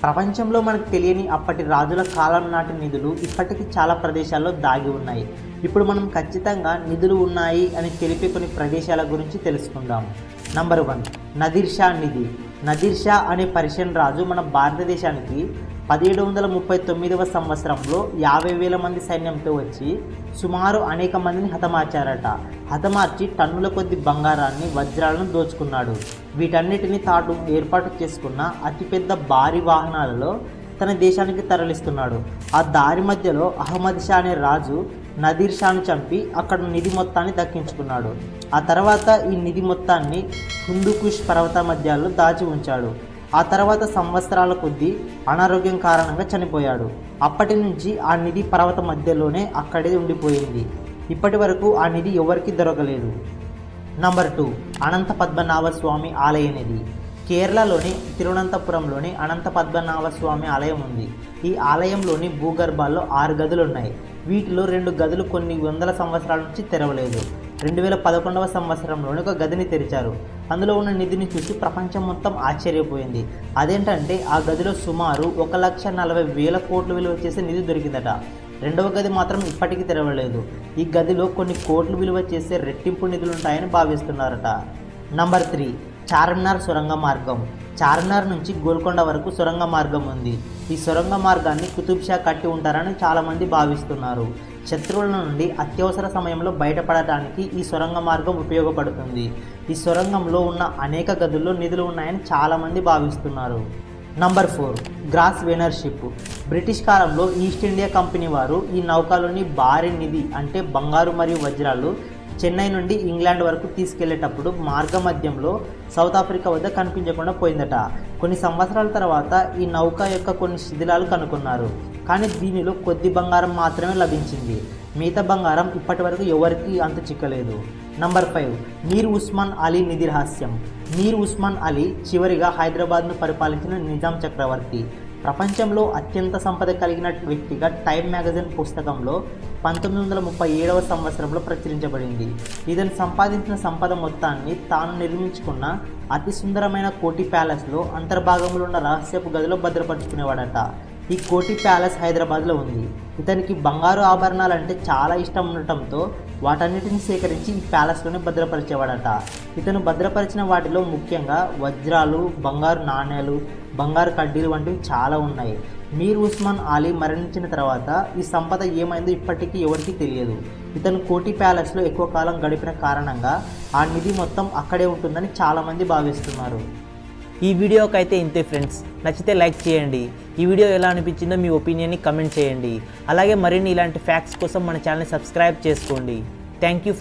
ప్రపంచంలో మనకు తెలియని అప్పటి రాజుల కాలం నాటి నిధులు ఇప్పటికీ చాలా ప్రదేశాల్లో దాగి ఉన్నాయి. ఇప్పుడు మనం ఖచ్చితంగా నిధులు ఉన్నాయి అని తెలిపే కొన్ని ప్రదేశాల గురించి తెలుసుకుందాం. నంబర్ 1, నదీర్ షా నిధి. నదీర్ షా అనే పర్షియన్ రాజు మన భారతదేశానికి 1739వ సంవత్సరంలో 50,000 మంది సైన్యంతో వచ్చి సుమారు అనేక మందిని హతమార్చి టన్నుల కొద్ది బంగారాన్ని, వజ్రాలను దోచుకున్నాడు. వీటన్నిటిని తాను ఏర్పాటు చేసుకున్న అతిపెద్ద భారీ వాహనాలలో తన దేశానికి తరలిస్తున్నాడు. ఆ దారి మధ్యలో అహ్మద్ షా అనే రాజు నదీర్ షాను చంపి అక్కడ నిధి మొత్తాన్ని దక్కించుకున్నాడు. ఆ తర్వాత ఈ నిధి మొత్తాన్ని హిందూకుష్ పర్వత మధ్యాల్లో దాచి ఉంచాడు. ఆ తర్వాత సంవత్సరాల కొద్దీ అనారోగ్యం కారణంగా చనిపోయాడు. అప్పటి నుంచి ఆ నిధి పర్వత మధ్యలోనే అక్కడే ఉండిపోయింది. ఇప్పటి వరకు ఆ నిధి ఎవరికీ దొరకలేదు. నంబర్ 2, అనంత పద్మనాభ స్వామి ఆలయ నిధి. కేరళలోని తిరువనంతపురంలోని అనంత పద్మనాభ స్వామి ఆలయం ఉంది. ఈ ఆలయంలోని భూగర్భాల్లో 6 గదులు ఉన్నాయి. వీటిలో 2 గదులు కొన్ని వందల సంవత్సరాల నుంచి తెరవలేదు. 2011వ సంవత్సరంలోనే ఒక గదిని తెరిచారు. అందులో ఉన్న నిధిని చూసి ప్రపంచం మొత్తం ఆశ్చర్యపోయింది. అదేంటంటే ఆ గదిలో సుమారు 1,40,000 కోట్లు విలువ చేసే నిధి దొరికిందట. రెండవ గది మాత్రం ఇప్పటికీ తెరవలేదు. ఈ గదిలో కొన్ని కోట్లు విలువ చేసే రెట్టింపు నిధులుంటాయని భావిస్తున్నారట. నంబర్ 3, చార్మినార్ సొరంగ మార్గం. చార్మినార్ నుంచి గోల్కొండ వరకు సొరంగ మార్గం ఉంది. ఈ సొరంగ మార్గాన్ని కుతుబ్ షా కట్టి ఉంటారని చాలామంది భావిస్తున్నారు. శత్రువుల నుండి అత్యవసర సమయంలో బయటపడటానికి ఈ సొరంగ మార్గం ఉపయోగపడుతుంది. ఈ సొరంగంలో ఉన్న అనేక గదుల్లో నిధులు ఉన్నాయని చాలామంది భావిస్తున్నారు. Number 4, Grosvenor ship. British కాలంలో ఈస్ట్ ఇండియా కంపెనీ వారు ఈ నౌకలోని భారీ నిధి అంటే బంగారు మరియు వజ్రాలు చెన్నై నుండి ఇంగ్లాండ్ వరకు తీసుకెళ్లేటప్పుడు మార్గ మధ్యంలో సౌత్ ఆఫ్రికా వద్ద కనిపించకుండా పోయిందట. కొన్ని సంవత్సరాల తర్వాత ఈ నౌక యొక్క కొన్ని శిథిలాలు కనుగొన్నారు. కానీ దీనిలో కొద్ది బంగారం మాత్రమే లభించింది. మిగతా బంగారం ఇప్పటి వరకు ఎవరికీ అంత చిక్కలేదు. నంబర్ 5, మీర్ ఉస్మాన్ అలీ నిధి రహస్యం. మీర్ ఉస్మాన్ అలీ చివరిగా హైదరాబాద్ను పరిపాలించిన నిజాం చక్రవర్తి. ప్రపంచంలో అత్యంత సంపద కలిగిన వ్యక్తిగా టైమ్ మ్యాగజైన్ పుస్తకంలో 1937వ సంవత్సరంలో ప్రచురించబడింది. ఇతను సంపాదించిన సంపద మొత్తాన్ని తాను నిర్మించుకున్న అతి సుందరమైన కోటి ప్యాలెస్లో అంతర్భాగంలో ఉన్న రహస్యపు గదిలో భద్రపరుచుకునేవాడట. ఈ కోటి ప్యాలెస్ హైదరాబాద్లో ఉంది. ఇతనికి బంగారు ఆభరణాలంటే చాలా ఇష్టం ఉండటంతో వాటన్నిటిని సేకరించి ఈ ప్యాలెస్లోనే భద్రపరిచేవాడట. ఇతను భద్రపరిచిన వాటిలో ముఖ్యంగా వజ్రాలు, బంగారు నాణేలు, బంగారు కడ్డీలు వంటివి చాలా ఉన్నాయి. మీర్ ఉస్మాన్ అలీ మరణించిన తర్వాత ఈ సంపద ఏమైందో ఇప్పటికీ ఎవరికీ తెలియదు. ఇతను కోటి ప్యాలెస్లో ఎక్కువ కాలం గడిపిన కారణంగా ఆ నిధి మొత్తం అక్కడే ఉంటుందని చాలామంది భావిస్తున్నారు. ఈ వీడియోకి అయితే ఇంతే ఫ్రెండ్స్. నచ్చితే లైక్ చేయండి. ఈ వీడియో ఎలా అనిపించిందో మీ ఒపీనియన్ని కమెంట్ చేయండి. అలాగే మరిన్ని ఇలాంటి ఫ్యాక్ట్స్ కోసం మన ఛానల్ని సబ్స్క్రైబ్ చేసుకోండి. Thank you for